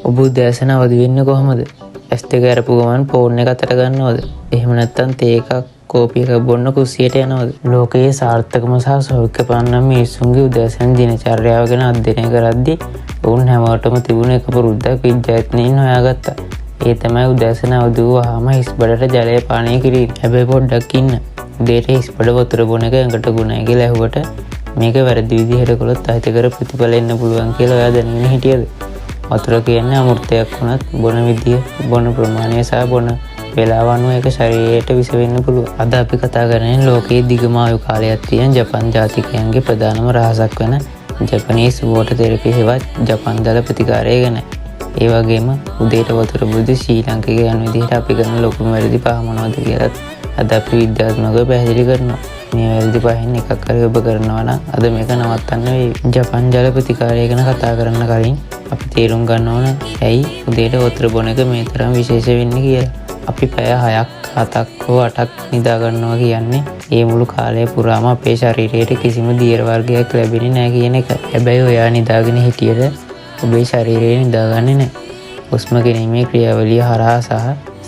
ඔබ උදෑසන අවදි වෙන්නේ කොහොමද? S2 අරපු ගමන් ෆෝන් එක අතට ගන්නවද? එහෙම නැත්නම් තේ එකක් කෝපි එකක් බොන්න කුස්සියට යනවද? ලෝකයේ සාර්ථකම සහ සෞඛ්‍යපන්න මිනිසුන්ගේ උදෑසන දිනචර්යාව ගැන අධ්‍යයනය කරද්දී ඔවුන් හැමෝටම තිබුණ එක පුරුද්දක් විද්‍යාඥයින් හොයාගත්තා. ඒ තමයි උදෑසන අවදි වුවහම හිස් බඩට ජලය පානය කිරීම. හැබැයි පොඩ්ඩක් ඉන්න. උදේට හිස් බඩ වතුර බොන එක ඇඟට ගුණයි කියලා ඇහුවට මේක වැරදි විදිහට කළොත් අහිතකර ප්‍රතිඵල එන්න පුළුවන් කියලා ඔයා දැනගෙන හිටියද? වතුර කියන්නේ අමෘතයක් වුණත් බොන විදිය, බොන ප්‍රමාණය සහ බොන වේලාව අනුව ඒක ශරීරයට විස වෙන්න පුළුවන්. අද අපි කතා කරන්නේ ලෝකයේ දිගම ආයු කාලයක් තියෙන ජපන් ජාතිකයන්ගේ ප්‍රධානම රහසක් වෙන ජපනීස් වෝටර් තෙරපි හෙවත් ජපන් දල ප්‍රතිකාරය ගැන. ඒ වගේම උදේට වතුර බොද්දී ශ්‍රී ලාංකිකයන් විදිහට අපි කරන ලොකුම වැරදි පහ මොනවද කියලාත් අද අපි විද්‍යාත්මකව පැහැදිලි කරනවා. මේ වැරදි පහෙන් එකක් හරි ඔබ කරනවා නම් අද මේක නවත්තන්න වෙයි. ජපන් ජල ප්‍රතිකාරය ගැන කතා කරන්න කලින් අපි තේරුම් ගන්න ඕන ඇයි උදේට වතුර බොන එක මේ තරම් විශේෂ වෙන්නේ කියලා. අපි පැය 6ක් 7ක් හෝ 8ක් නිදා ගන්නවා කියන්නේ ඒ මුළු කාලය පුරාම අපේ ශරීරයට කිසිම දියර වර්ගයක් ලැබෙන්නේ නැහැ කියන එක. හැබැයි ඔයා නිදාගෙන හිටියට ඔබේ ශරීරය නිදාගන්නේ නැහැ. හුස්ම ගැනීමේ ක්‍රියාවලිය හරහා සහ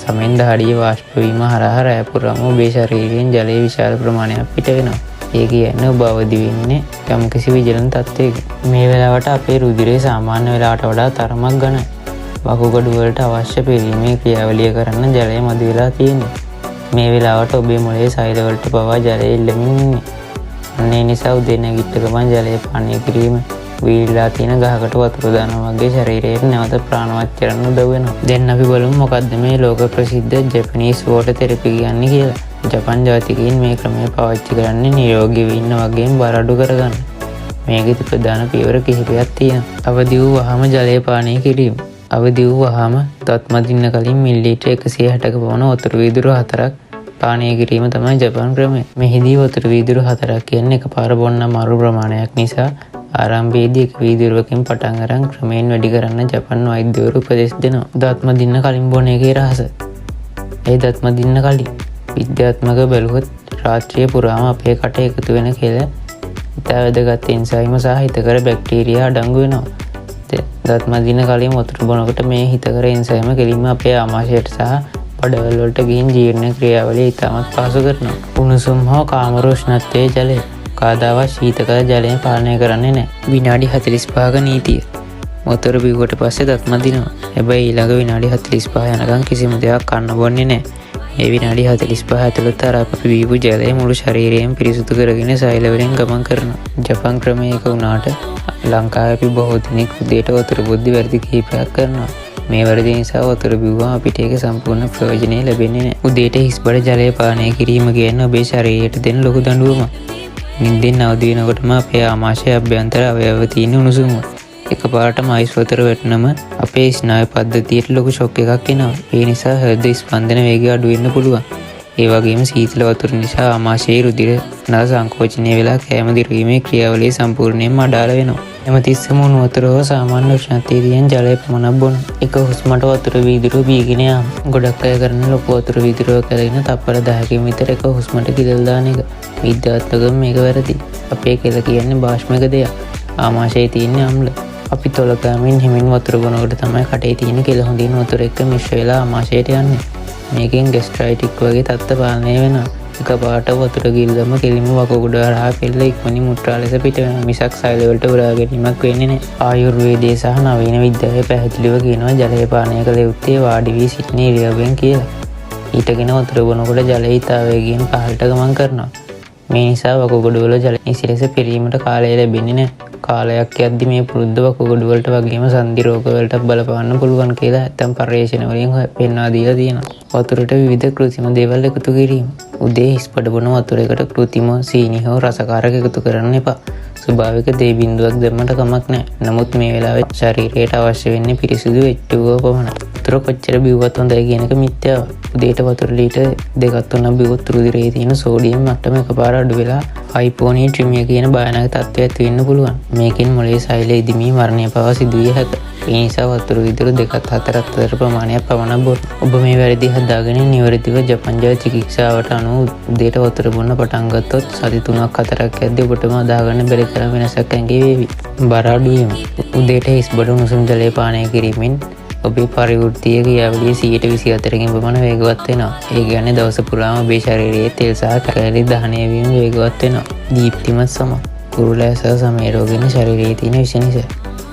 සමෙන් දහඩිය වාෂ්ප වීම හරහා රැය පුරාම ඔබේ ශරීරයෙන් ජලයේ විශාල ප්‍රමාණයක් පිට වෙනවා. ඒ කියන්නේ ඔබ අවදි වෙන්නේ යම්කිසි විජලන තත්ත්වයක. මේ වෙලාවට අපේ රුධිරය සාමාන්‍ය වෙලාවට වඩා තරමක් ඝනයි. වකුගඩු වලට අවශ්‍ය පිරීමේ ක්‍රියාවලිය කරන්න ජලය මදි වෙලා තියෙනවා. මේ වෙලාවට ඔබේ මොළයේ සෛල වලට පවා ජලය ඉල්ලමින් ඉන්නේ. ඒ නිසා උදේ නැගිට ගමන් ජලය පානය කිරීම වීලා තියෙන ගහකට වතුර දානවා වගේ ශරීරයට නැවත ප්‍රාණවත් කරන්න උදව් වෙනවා. දැන් අපි බලමු මොකද්ද මේ ලෝක ප්‍රසිද්ධ ජපනීස් වෝටර් තෙරපි කියන්නේ කියලා. ජපන් ජාතිකයින් මේ ක්‍රමය පාවිච්චි කරන්නේ නිරෝගීව ඉන්න වගේම බර අඩු කරගන්න. මේකෙදි ප්‍රධාන පියවර කිහිපයක් තියෙනවා. අවදි වූ වහම ජලය පානය කිරීම. අවදි වූ වහම දත් මදින්න කලින් මිලිලීටර් 160ක පමණ වතුර වීදුරු 4ක් පානය කිරීම තමයි ජපන් ක්‍රමය. මෙහිදී වතුර වීදුරු 4ක් කියන්නේ එකපාර බොන්න අමාරු ප්‍රමාණයක් නිසා ආරම්භයේදී එක වීදුරුවකින් පටන් අරන් ක්‍රමයෙන් වැඩි කරන්න ජපන් වෛද්‍යවරු උපදෙස් දෙනවා. දත් මදින්න කලින් බොන එකේ රහස. ඒ දත් මදින්න කලින් විද්‍යාත්මක බැලුවොත් රාත්‍රිය පුරාම අපේ කට එකතු වෙන කෙල ඉතා වැදගත් එන්සයිම සහ හිතකර බැක්ටීරියා අඩංගු වෙනවා. දත් මදින්න කලින් වතුර බොනකොට මේ හිතකර එන්සයිම කෙලින්ම අපේ ආමාශයට සහ බඩවැල් වලට ගිහින් ජීර්ණ ක්‍රියාවලිය ඉතාමත් පහසු කරනවා. උණුසුම් හෝ කාමර උෂ්ණත්වයේ ජලය කවදාවත් ශීතකර ජලය පානය කරන්නේ නැහැ. විනාඩි 45ක නීතිය. වතුර බිව්වට පස්සේ දත් මදිනවා. හැබැයි ඊළඟ විනාඩි 45 යනකම් කිසිම දෙයක් කන්න බොන්නේ නැහැ. මේ විනාඩි 45 ඇතුළත අර අපි බීපු ජලය මුළු ශරීරයම පිරිසුදු කරගෙන සෛල වලින් ගමන් කරනවා. ජපන් ක්‍රමයක වුණාට ලංකාවේ අපි බොහෝ දෙනෙක් උදේට වතුර බොද්දී වැරදි කිහිපයක් කරනවා. මේ වැරදි නිසා වතුර බිව්වම අපිට ඒක සම්පූර්ණ ප්‍රයෝජනෙ ලැබෙන්නේ නැහැ. උදේට හිස් බඩ ජලය පානය කිරීම කියන්නේ ඔබේ ශරීරයට දෙන ලොකු දඬුවමක්. නිින්දෙන් අවදි වෙනකොටම අපේ ආමාශය අභ්‍යන්තර අවයව තියෙන උණුසුම එකපාරටම අයිස් වතුර වැටුනම අපේ ස්නායු පද්ධතියට ලොකු ෂොක් එකක් එනවා. ඒ නිසා හෘද ස්පන්දන වේගය අඩු වෙන්න පුළුවන්. ඒ වගේම සීතල වතුර නිසා ආමාශයේ රුධිර නල සංකෝචනය වෙලා කැම දිරවීමේ ක්‍රියාවලිය සම්පූර්ණයෙන්ම අඩාල වෙනවා. හැමතිස්සෙම උණු වතුර හෝ සාමාන්‍ය උෂ්ණත්වයේ තියෙන ජලය පමණක් බොන්න. එක හුස්මට වතුර වීදුරුව බීගෙන යාම. ගොඩක් අය කරන ලොකු වතුර වීදුරුවක් අරගෙන තප්පර 10කින් විතර එක හුස්මට කිදල් දාන එක. විද්‍යාත්මකව මේක වැරදි. අපේ කෙල කියන්නේ බාෂ්මික දෙයක්. ආමාශයේ තියෙන අම්ල. අපි තොලකමින් හිමින් වතුර බොනකොට තමයි කටේ තියෙන කෙල හොඳින් වතුර එක්ක මිශ්‍ර වෙලා ආමාශයට යන්නේ. මේකෙන් ગેස්ට්‍රයිටික් වගේ තත්ත්ව පාලනය වෙනවා. එකපාරට වතුර ගිල්ලම කෙලින්ම වකුගඩ හරහා පෙළ ඉක්මනින් මුත්‍රා ලෙස පිට වෙනවා. මිසක් සෛල වලට උරා ගැනීමක් වෙන්නේ නැහැ. ආයුර්වේදයේ සහ නවීන විද්‍යාවේ පැහැදිලිව කියනවා ජලය පානය කළ යුත්තේ වාඩි වී සිටින ඉරියව්වෙන් කියලා. ඊටගෙන වතුර බොනකොට ජලය ඉතා වේගයෙන් පහළට ගමන් කරනවා. මේ නිසා වකුගඩු වල ජලය නිසිලෙස පිරීමට කාලය ලැබෙන්නේ නැහැ. කාලයක් යද්දි මේ පුරුද්ද වකුගඩු වලට වගේම සන්ධි රෝග වලට බලපාන්න පුළුවන් කියලා ඇතම් පර්යේෂණ වලින් පෙන්වා දීලා තියෙනවා. වතුරට විවිධ කෘත්‍රිම දේවල් එකතු කිරීම. උදේ හිස් බඩ බොන වතුරයකට කෘත්‍රිම සීනි හෝ රසකාරක එකතු කරන්න එපා. ස්වභාවික දේ බිඳුවක් දැම්මට කමක් නැහැ. නමුත් මේ වෙලාවේ ශරීරයට අවශ්‍ය වෙන්නේ පිරිසිදු H2O පමණයි. වතුර කොච්චර බිව්වත් හොඳයි කියන එක මිත්‍යාව. උදේට වතුර ලීටර් 2-3ක් බිව්වොත් රුධිරයේ තියෙන සෝඩියම් මට්ටම එකපාර අඩු වෙලා හයිපෝනීට්‍රිමියා කියන භයානක තත්ත්වයක් ඇති වෙන්න පුළුවන්. මේකෙන් මොළයේ සෛල ඉදිමී මරණය පවා සිදුවිය හැකියි. ඒ නිසා වතුර වීදුරු 2-4ක් අතර ප්‍රමාණයක් පමණක් බොන්න. ඔබ මේ වැරදි හදාගෙන නිවැරදිව ජපන් ජල චිකිත්සාවට අනුව උදේට වතුර බොන්න පටන් ගත්තොත් සති 3-4ක් යද්දී ඔබටම අදාගන්න බැරි තරම් වෙනසක් ඇඟේ වේවි. බර අඩු වීම. උදේට හිස් බඩ උණුසුම් ජලය පානය කිරීමෙන් ඔබේ පරිවෘත්තීය ක්‍රියාවලිය 124කින් පමණ වේගවත් වෙනවා. ඒ කියන්නේ දවස පුරාම ඔබේ ශරීරයේ තෙල් සහ කැලරි දහනය වීම වේගවත් වෙනවා. දීප්තිමත් සම කුරුලෑ සහ සමේ රෝගීන් ශරීරයේ තියෙන විෂ නිසා.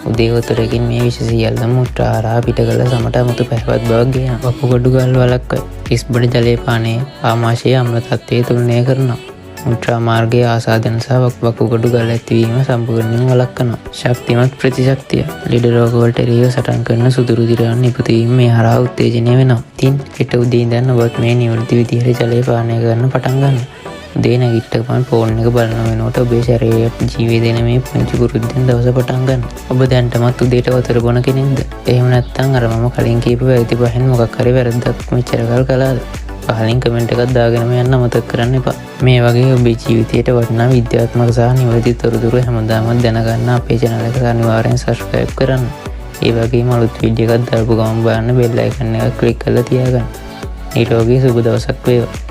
උදේ වතුරකින් මේ විෂ සියල්ලම මුත්‍රා හරහා පිට කළ සමට අමුතු පැහැවත් බවක් ගේනවා. වකුගඩු ගල් වළක්වයි. කිස්බඩ ජලය පානය ආමාශයේ අම්ල තත්ත්වය තුලනය කරනවා. මුත්‍රා මාර්ගයේ ආසාදන සහ වකුගඩු ගල් ඇතිවීම සම්පූර්ණයෙන්ම වළක්වනවා. ශක්තිමත් ප්‍රතිශක්තිය ලෙඩ රෝග වලට එරෙහිව සටන් කරන සුදු රුධිරයන් නිපුත වීම මේ හරහා උත්තේජනය වෙනවා. ඉතින් හෙට උදේ ඉඳන් ඔබත් මේ නිවෘත්ති විදිහට ජලය පානය කරන්න පටන් ගන්න. උදේ නැගිට ගමන් ෆෝන් එක බලන වෙනකොට ඔබේ ශරීරයට ජීවය දෙන මේ පුංචි පුරුද්දෙන් දවස පටන් ගන්න. ඔබ දැන්ටමත් උදේට වතුර බොන කෙනෙක්ද? එහෙම නැත්නම් අර මම කලින් කියපු වැරදි පහෙන් මොකක් හරි වැරද්දක් මෙච්චර කල් කළාද? පහලින් කමෙන්ට් එකක් දාගෙනම යන්න අමතක කරන්න එපා. මේ වගේ ඔබේ ජීවිතයට වටිනා විද්‍යාත්මක සහ නිවැරදි තොරතුරු හැමදාම දැනගන්න අපේ channel එක අනිවාර්යෙන් subscribe කරන්න. ඒ වගේම අලුත් වීඩියෝ එකක් දාපු ගමන් බලන්න bell icon එක click කරලා තියාගන්න. නිරෝගී සුබ දවසක් වේවා.